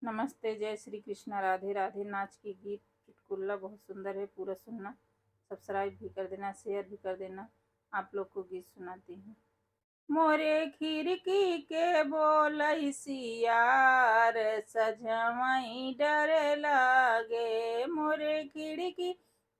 नमस्ते, जय श्री कृष्णा, राधे राधे। नाच की गीत चुटकुला बहुत सुंदर है, पूरा सुनना। सब्सक्राइब भी कर देना, शेयर भी कर देना। आप लोग को गीत सुनाती हूँ। मोरे खिड़की के बोलै सियार, सजमई डर लागे। मोरे खिड़की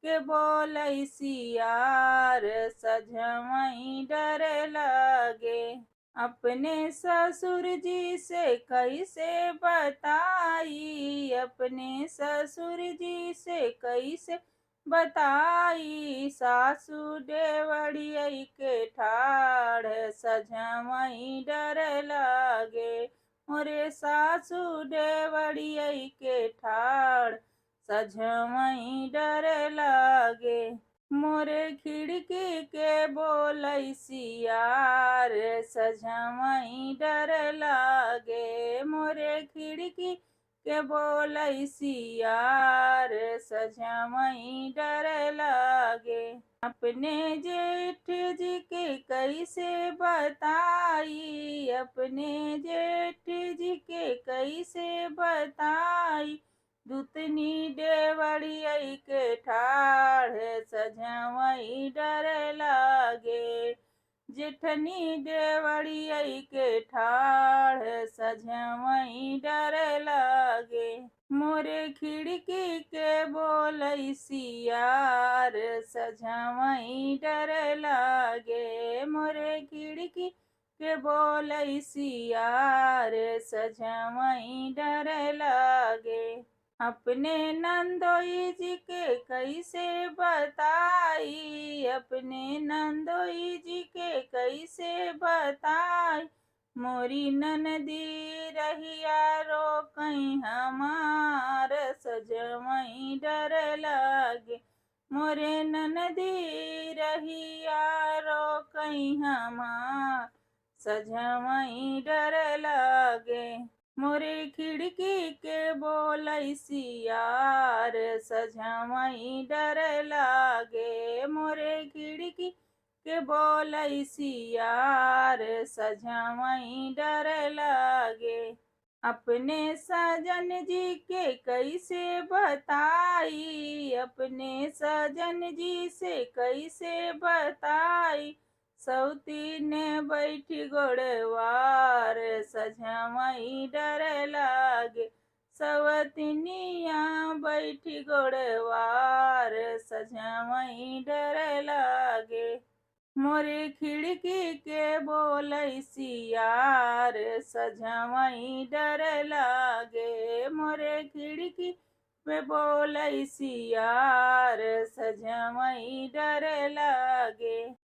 के बोलै सियार, सजमई डर लागे। अपने ससुर जी से कैसे बताई, अपने ससुर जी से कैसे बताई। सासु डेवड़ियै के ठाड़, सजमई डर लागे। मोरे सासु डेवड़ियै के ठाड़, सजमई डर लागे। मोरे खिड़की के बोलै सियार, सजमई डर लागे। मोरे खिड़की के बोलै सियार, सजमई डर लागे। अपने जेठ जी के कैसे बताई, अपने जेठ जी के कैसे बताई। दुतनी डेवड़ियै के ठाड़, सजमई डर लागे। जेठनी डेवड़ियै के ठाड़, सजमई डर लागे। मोरे खिड़की के बोलै सियार, सजमई डर लागे। मोरे खिड़की के बोलै सियार, सजमई डर लागे। अपने नंदोई जी के कैसे बताई, अपने नंदोई जी के कैसे बताई। मोरी ननदी रहिया रोकई हमार, सजमई डर लागे। मोरे ननदी रहिया रोकई हमार, सजमई डर लागे। मोरे खिड़की के बोलै सियार, सजमई डर लागे। मोरे खिड़की के बोलै सियार, सजमई डर लागे। अपने सजन जी के कैसे बताई, अपने सजन जी से कैसे बताई। सौतीन बैठी गोड़वार, सजमई डर लागे। सवतनिया बैठी गोड़वार, सजमई डर लागे। मोरे खिड़की के बोलै सियार, सजमई डर लागे। मोरे खिड़की पे बोलै सियार, सजमई डर लागे।